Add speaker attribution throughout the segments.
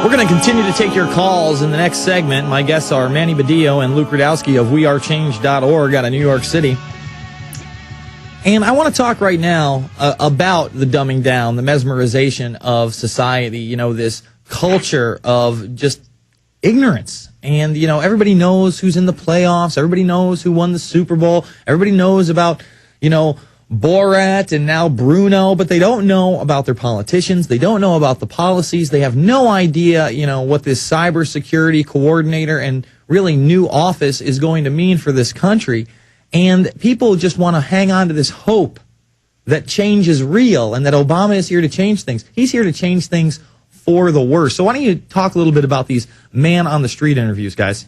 Speaker 1: We're going to continue to take your calls in the next segment. My guests are Manny Badillo and Luke Rudowski of wearechange.org out of New York City. And I want to talk right now about the dumbing down, the mesmerization of society, you know, this culture of just ignorance. And, you know, everybody knows who's in the playoffs. Everybody knows who won the Super Bowl. Everybody knows about, you know, Borat and now Bruno, but they don't know about their politicians. They don't know about the policies. They have no idea, you know, what this cybersecurity coordinator and really new office is going to mean for this country. And people just want to hang on to this hope that change is real and that Obama is here to change things. He's here to change things for the worse. So why don't you talk a little bit about these man-on-the-street interviews, guys?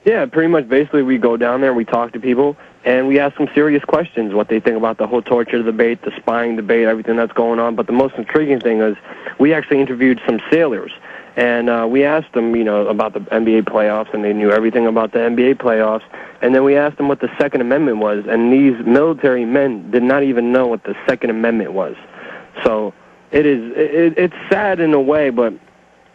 Speaker 2: Yeah, pretty much basically we go down there, we talk to people, and we ask them serious questions, what they think about the whole torture debate, the spying debate, everything that's going on. But the most intriguing thing is we actually interviewed some sailors, and we asked them, you know, about the NBA playoffs, and they knew everything about the NBA playoffs. And then we asked them what the Second Amendment was, and these military men did not even know what the Second Amendment was. So it's sad in a way, but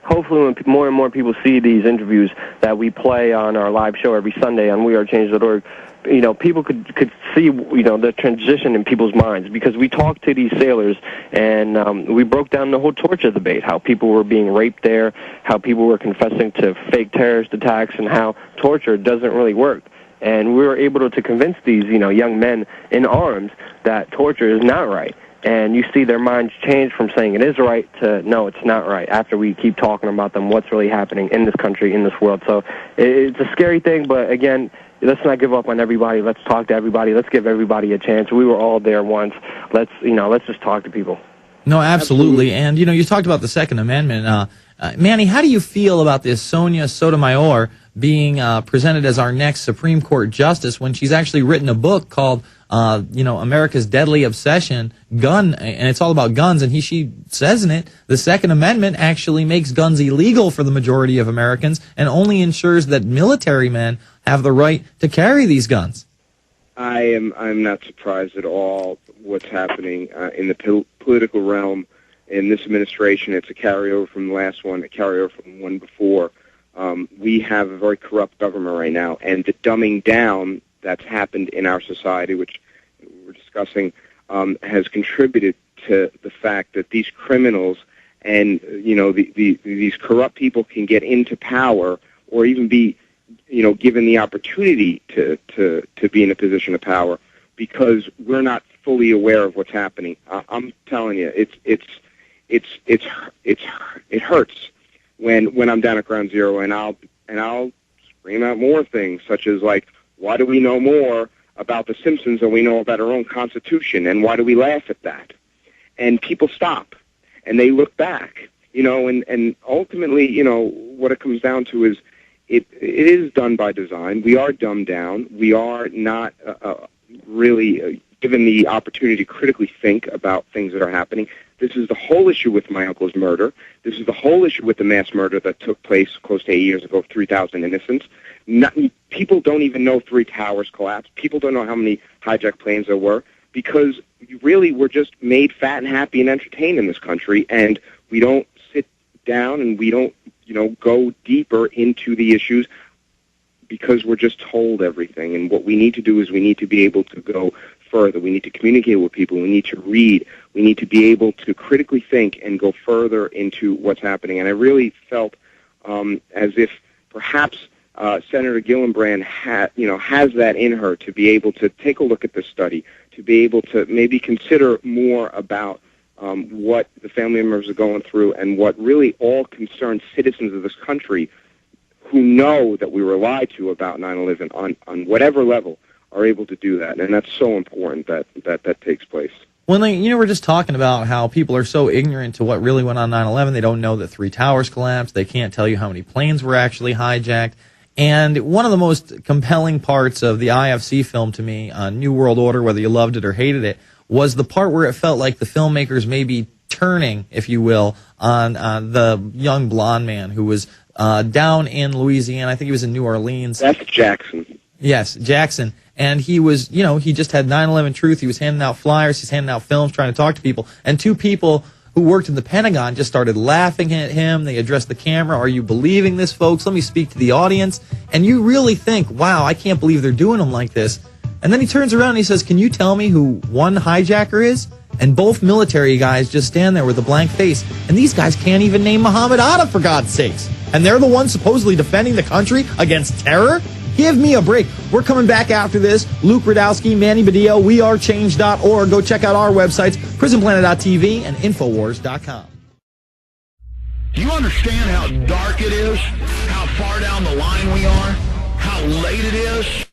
Speaker 2: hopefully when more and more people see these interviews that we play on our live show every Sunday on wearechange.org, you know, people could see, you know, the transition in people's minds, because we talked to these sailors and we broke down the whole torture debate, how people were being raped there, how people were confessing to fake terrorist attacks, and how torture doesn't really work. And we were able to convince these, you know, young men in arms that torture is not right. And you see their minds change from saying it is right to no, it's not right, after we keep talking about them, what's really happening in this country, in this world. So it's a scary thing, but again, let's not give up on everybody. Let's talk to everybody. Let's give everybody a chance. We were all there once. Let's just talk to people.
Speaker 1: No, absolutely. And, you know, you talked about the Second Amendment. Manny, how do you feel about this Sonia Sotomayor being presented as our next Supreme Court justice when she's actually written a book called, you know, America's Deadly Obsession, Gun, and it's all about guns, and she says in it, the Second Amendment actually makes guns illegal for the majority of Americans and only ensures that military men have the right to carry these guns.
Speaker 3: I'm not surprised at all what's happening in the political realm in this administration. It's a carryover from the last one, a carryover from the one before. We have a very corrupt government right now, and the dumbing down that's happened in our society, which we're discussing, has contributed to the fact that these criminals and, you know, these corrupt people can get into power or even be, you know, given the opportunity to be in a position of power, because we're not fully aware of what's happening. I'm telling you, it hurts when I'm down at ground zero, and I'll scream out more things, such as like, why do we know more about the Simpsons than we know about our own Constitution, and why do we laugh at that? And people stop and they look back, you know, and ultimately, you know, what it comes down to is it is done by design. We are dumbed down. We are not really given the opportunity to critically think about things that are happening. This is the whole issue with my uncle's murder. This is the whole issue with the mass murder that took place close to 8 years ago of 3,000 innocents. People don't even know 3 towers collapsed. People don't know how many hijacked planes there were, because really we're just made fat and happy and entertained in this country, and we don't sit down and we don't, you know, go deeper into the issues because we're just told everything. And what we need to do is we need to be able to go further. We need to communicate with people. We need to read. We need to be able to critically think and go further into what's happening. And I really felt as if perhaps Senator Gillibrand has that in her, to be able to take a look at this study, to be able to maybe consider more about what the family members are going through, and what really all concerned citizens of this country who know that we were lied to about 9/11 on whatever level are able to do that. And that's so important that takes place.
Speaker 1: Well, you know, we're just talking about how people are so ignorant to what really went on 9/11. They don't know that 3 towers collapsed. They can't tell you how many planes were actually hijacked. And one of the most compelling parts of the IFC film to me, New World Order, whether you loved it or hated it, was the part where it felt like the filmmakers may be turning, if you will, on the young blonde man who was down in Louisiana. I think he was in New Orleans.
Speaker 3: That's Jackson.
Speaker 1: Yes, Jackson. And he was, you know, he just had 9/11 Truth. He was handing out flyers. He's handing out films, trying to talk to people. And 2 people who worked in the Pentagon just started laughing at him. They addressed the camera. Are you believing this, folks? Let me speak to the audience. And you really think, wow, I can't believe they're doing him like this. And then he turns around and he says, can you tell me who one hijacker is? And both military guys just stand there with a blank face. And these guys can't even name Muhammad Atta, for God's sakes. And they're the ones supposedly defending the country against terror? Give me a break. We're coming back after this. Luke Rudkowski, Manny Badillo, wearechange.org. Go check out our websites, prisonplanet.tv and Infowars.com.
Speaker 4: Do you understand how dark it is? How far down the line we are? How late it is?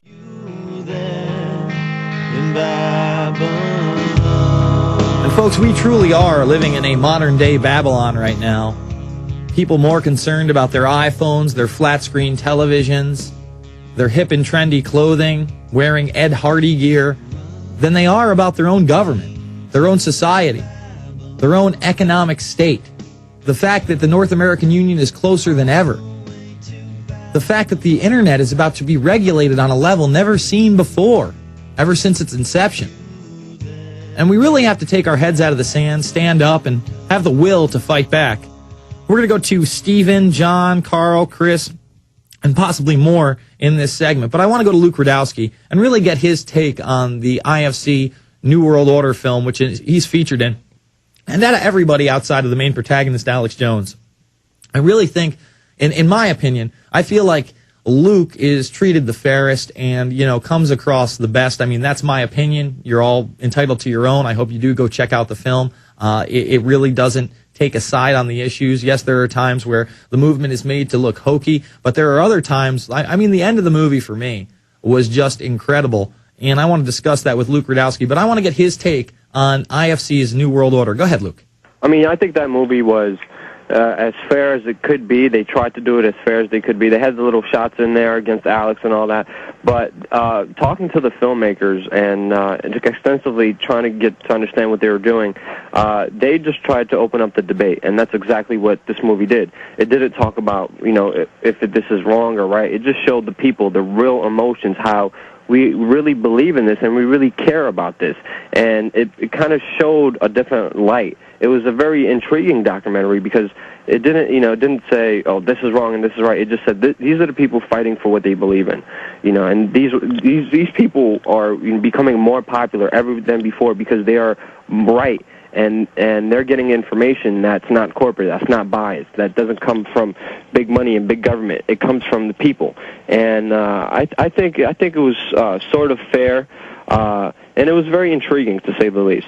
Speaker 1: And folks, we truly are living in a modern-day Babylon right now. People more concerned about their iPhones, their flat-screen televisions, their hip and trendy clothing, wearing Ed Hardy gear, than they are about their own government, their own society, their own economic state. The fact that the North American Union is closer than ever. The fact that the internet is about to be regulated on a level never seen before, ever since its inception. And we really have to take our heads out of the sand, stand up, and have the will to fight back. We're going to go to Stephen, John, Carl, Chris, and possibly more in this segment. But I want to go to Luke Rudkowski and really get his take on the IFC New World Order film, which he's featured in. And out of everybody outside of the main protagonist, Alex Jones, I really think, in my opinion, I feel like Luke is treated the fairest and, comes across the best. I mean, that's my opinion. You're all entitled to your own. I hope you do go check out the film. It really doesn't take a side on the issues. Yes, there are times where the movement is made to look hokey, but there are other times, I mean, the end of the movie for me was just incredible, and I want to discuss that with Luke Rudkowski, but I want to get his take on IFC's New World Order. Go ahead, Luke.
Speaker 2: I mean, I think that movie was as fair as it could be. They tried to do it as fair as they could be. They had the little shots in there against Alex and all that. But talking to the filmmakers and extensively trying to get to understand what they were doing, they just tried to open up the debate, and that's exactly what this movie did. It didn't talk about, if this is wrong or right. It just showed the people the real emotions, how we really believe in this and we really care about this. And it kind of showed a different light. It was a very intriguing documentary because it didn't say, oh, this is wrong and this is right. It just said these are the people fighting for what they believe in, and these people are becoming more popular ever than before because they are right. And they're getting information that's not corporate, that's not biased, that doesn't come from big money and big government. It comes from the people. And I think it was sort of fair, and it was very intriguing, to say the least.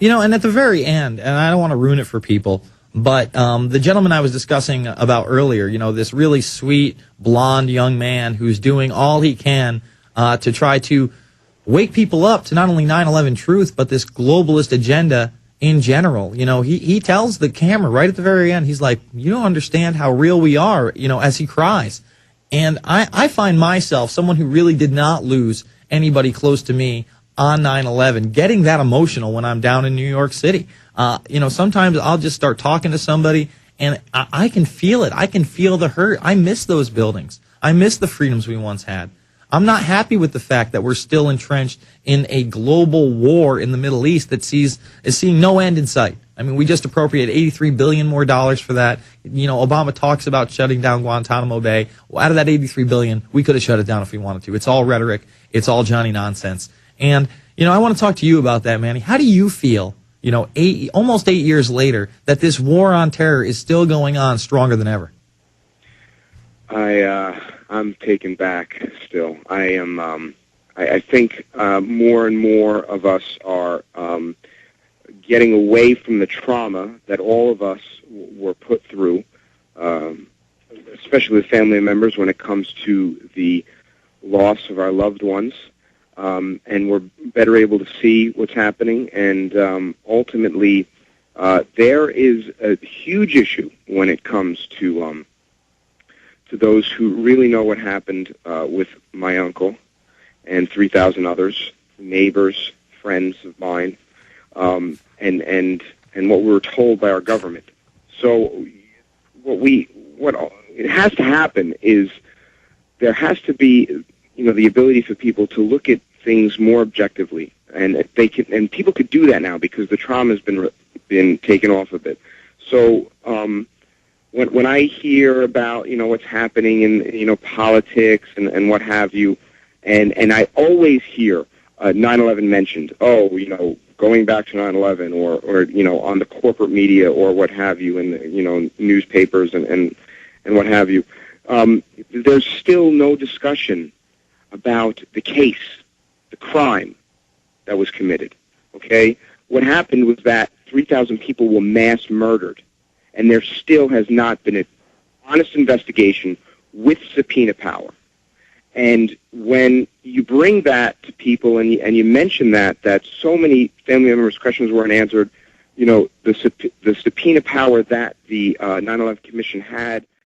Speaker 1: And at the very end, and I don't want to ruin it for people, but the gentleman I was discussing about earlier, this really sweet, blonde young man who's doing all he can to try to wake people up to not only 9/11 truth, but this globalist agenda in general. He tells the camera right at the very end, he's like, you don't understand how real we are, as he cries. And I find myself, someone who really did not lose anybody close to me on 9/11, getting that emotional when I'm down in New York City. Sometimes I'll just start talking to somebody and I can feel it. I can feel the hurt. I miss those buildings. I miss the freedoms we once had. I'm not happy with the fact that we're still entrenched in a global war in the Middle East that is seeing no end in sight. I mean, we just appropriated $83 billion more for that. Obama talks about shutting down Guantanamo Bay. Well, out of that $83 billion, we could have shut it down if we wanted to. It's all rhetoric. It's all Johnny nonsense. And, I want to talk to you about that, Manny. How do you feel, almost 8 years later, that this war on terror is still going on stronger than ever?
Speaker 3: I'm taken back still. I am. I think more and more of us are getting away from the trauma that all of us were put through, especially with family members when it comes to the loss of our loved ones, and we're better able to see what's happening. And ultimately, there is a huge issue when it comes to those who really know what happened with my uncle and 3,000 others, neighbors, friends of mine, and what we were told by our government. So what it has to happen is there has to be the ability for people to look at things more objectively, and people could do that now because the trauma has been been taken off a bit. So when I hear about, what's happening in, politics and what have you, and I always hear 9/11 mentioned, going back to 9/11 or on the corporate media or what have you, in the, newspapers and what have you, there's still no discussion about the case, the crime that was committed. Okay? What happened was that 3,000 people were mass murdered, and there still has not been an honest investigation with subpoena power. And when you bring that to people and you mention that so many family members' questions weren't answered, the subpoena power that the 9/11 Commission had